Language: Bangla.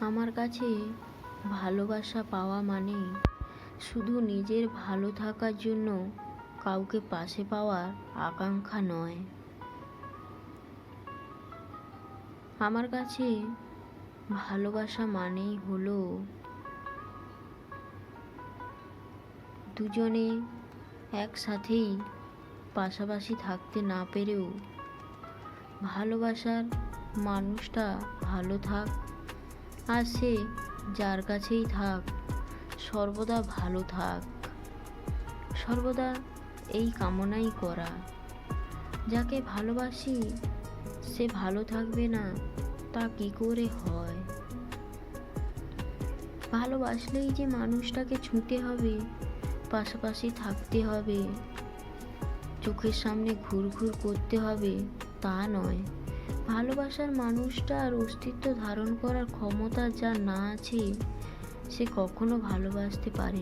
আমার কাছে ভালোবাসা পাওয়া মানে শুধু নিজের ভালো থাকার জন্য কাউকে পাশে পাওয়ার আকাঙ্ক্ষা নয়। আমার কাছে ভালোবাসা মানেই হলো দুজনে একসাথেই পাশাপাশি থাকতে না পেরেও ভালোবাসার মানুষটা ভালো থাক, আর সে যার কাছেই থাক সর্বদা ভালো থাক। সর্বদা এই কামনাই করা। যাকে ভালোবাসি সে ভালো থাকবে না তা কি করে হয়? ভালোবাসলেই যে মানুষটাকে ছুঁতে হবে, পাশাপাশি থাকতে হবে, চোখের সামনে ঘুরঘুর করতে হবে তা নয়। ভালোবাসার মানুষটার অস্তিত্ব ধারণ করার ক্ষমতা যার না আছে সে কখনো ভালোবাসতে পারে না।